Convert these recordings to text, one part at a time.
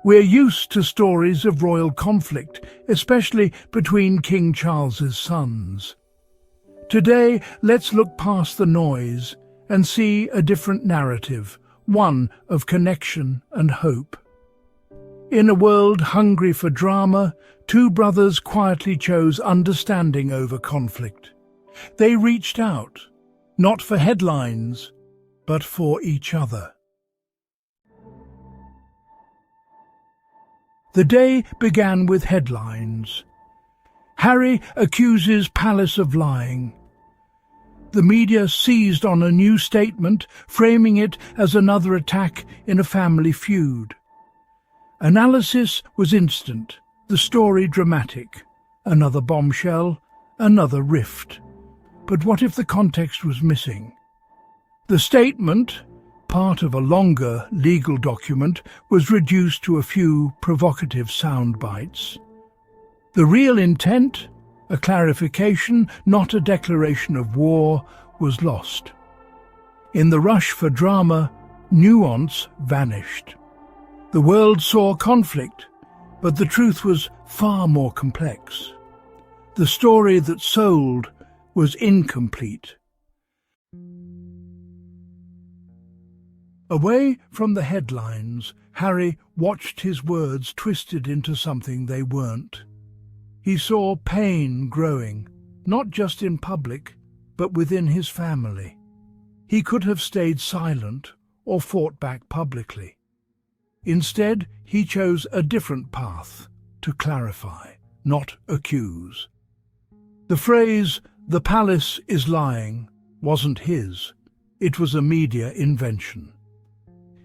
We're used to stories of royal conflict, especially between King Charles's sons. Today, let's look past the noise and see a different narrative, one of connection and hope. In a world hungry for drama, two brothers quietly chose understanding over conflict. They reached out, not for headlines, but for each other. The day began with headlines. Harry accuses Palace of lying. The media seized on a new statement, framing it as another attack in a family feud. Analysis was instant, the story dramatic. Another bombshell, another rift. But what if the context was missing? The statement, part of a longer legal document, was reduced to a few provocative sound bites. The real intent, a clarification, not a declaration of war, was lost. In the rush for drama, nuance vanished. The world saw conflict, but the truth was far more complex. The story that sold was incomplete. Away from the headlines, Harry watched his words twisted into something they weren't. He saw pain growing, not just in public, but within his family. He could have stayed silent or fought back publicly. Instead, he chose a different path, to clarify, not accuse. The phrase, "the palace is lying," wasn't his. It was a media invention.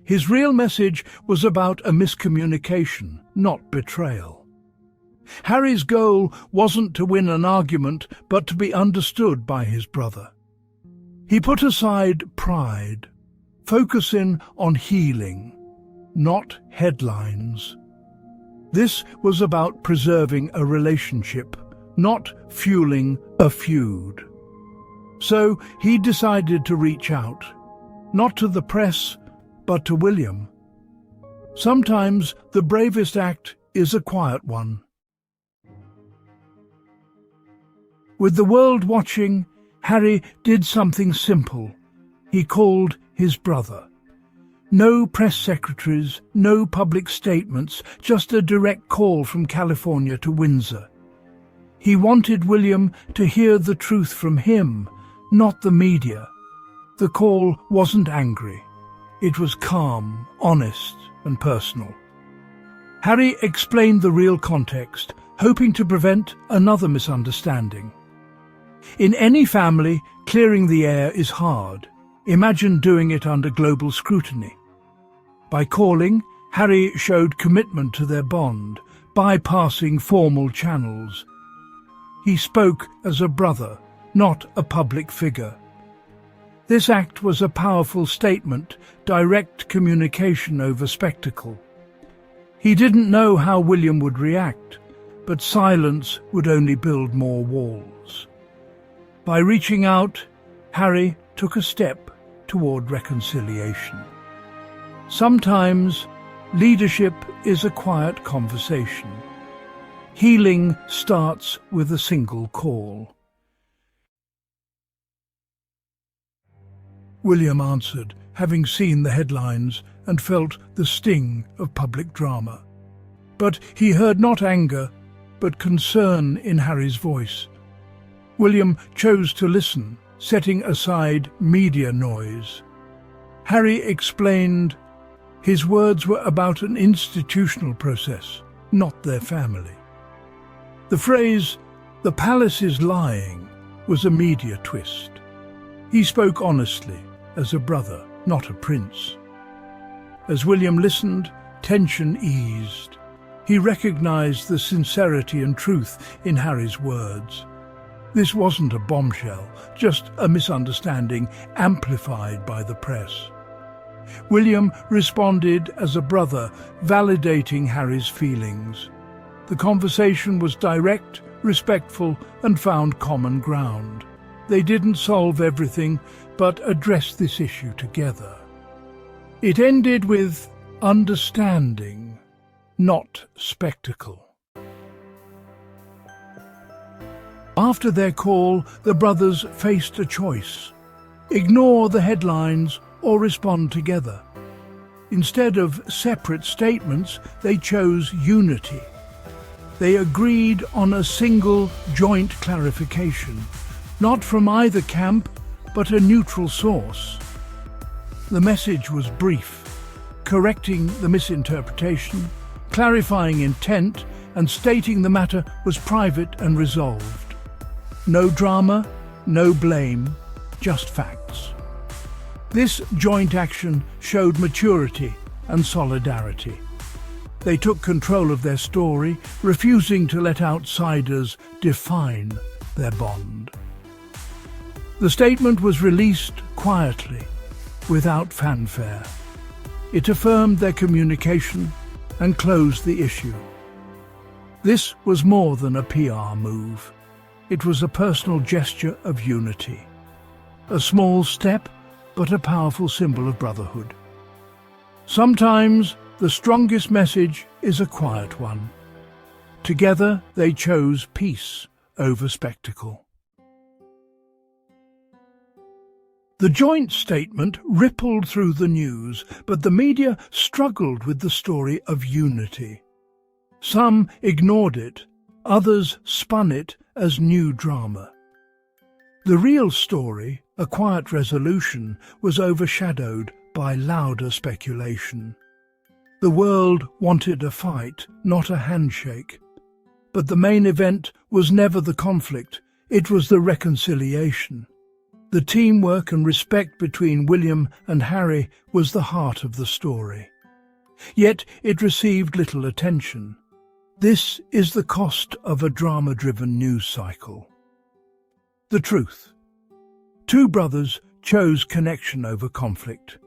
His real message was about a miscommunication, not betrayal. Harry's goal wasn't to win an argument, but to be understood by his brother. He put aside pride, focusing on healing, not headlines. This was about preserving a relationship, not fueling a feud. So he decided to reach out, not to the press, but to William. Sometimes the bravest act is a quiet one. With the world watching, Harry did something simple. He called his brother. No press secretaries, no public statements, just a direct call from California to Windsor. He wanted William to hear the truth from him, not the media. The call wasn't angry. It was calm, honest, and personal. Harry explained the real context, hoping to prevent another misunderstanding. In any family, clearing the air is hard. Imagine doing it under global scrutiny. By calling, Harry showed commitment to their bond, bypassing formal channels. He spoke as a brother, not a public figure. This act was a powerful statement, direct communication over spectacle. He didn't know how William would react, but silence would only build more walls. By reaching out, Harry took a step toward reconciliation. Sometimes, leadership is a quiet conversation. Healing starts with a single call. William answered, having seen the headlines and felt the sting of public drama. But he heard not anger, but concern in Harry's voice. William chose to listen, setting aside media noise. Harry explained his words were about an institutional process, not their family. The phrase, "the palace is lying," was a media twist. He spoke honestly, as a brother, not a prince. As William listened, tension eased. He recognized the sincerity and truth in Harry's words. This wasn't a bombshell, just a misunderstanding amplified by the press. William responded as a brother, validating Harry's feelings. The conversation was direct, respectful, and found common ground. They didn't solve everything, but addressed this issue together. It ended with understanding, not spectacle. After their call, the brothers faced a choice: ignore the headlines or respond together. Instead of separate statements, they chose unity. They agreed on a single joint clarification, not from either camp, but a neutral source. The message was brief, correcting the misinterpretation, clarifying intent, and stating the matter was private and resolved. No drama, no blame, just facts. This joint action showed maturity and solidarity. They took control of their story, refusing to let outsiders define their bond. The statement was released quietly, without fanfare. It affirmed their communication and closed the issue. This was more than a PR move. It was a personal gesture of unity. A small step, but a powerful symbol of brotherhood. Sometimes the strongest message is a quiet one. Together they chose peace over spectacle. The joint statement rippled through the news, but the media struggled with the story of unity. Some ignored it, others spun it as new drama. The real story, a quiet resolution, was overshadowed by louder speculation. The world wanted a fight, not a handshake. But the main event was never the conflict, it was the reconciliation. The teamwork and respect between William and Harry was the heart of the story. Yet it received little attention. This is the cost of a drama-driven news cycle. The truth. Two brothers chose connection over conflict.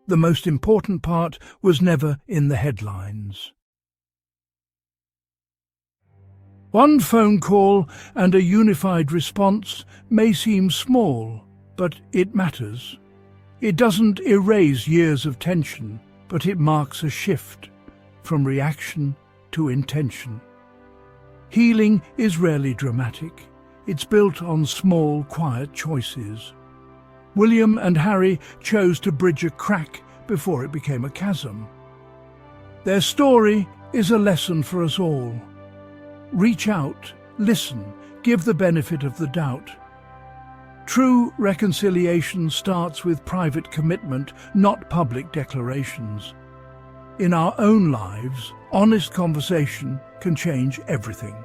The most important part was never in the headlines. One phone call and a unified response may seem small, but it matters. It doesn't erase years of tension, but it marks a shift from reaction to intention. Healing is rarely dramatic. It's built on small, quiet choices. William and Harry chose to bridge a crack before it became a chasm. Their story is a lesson for us all. Reach out, listen, give the benefit of the doubt. True reconciliation starts with private commitment, not public declarations. In our own lives, honest conversation can change everything.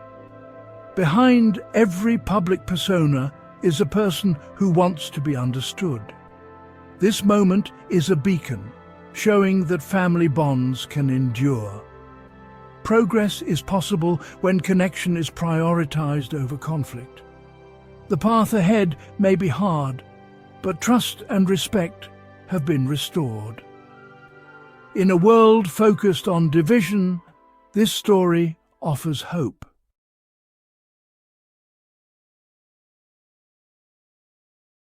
Behind every public persona is a person who wants to be understood. This moment is a beacon, showing that family bonds can endure. Progress is possible when connection is prioritized over conflict. The path ahead may be hard, but trust and respect have been restored. In a world focused on division, this story offers hope.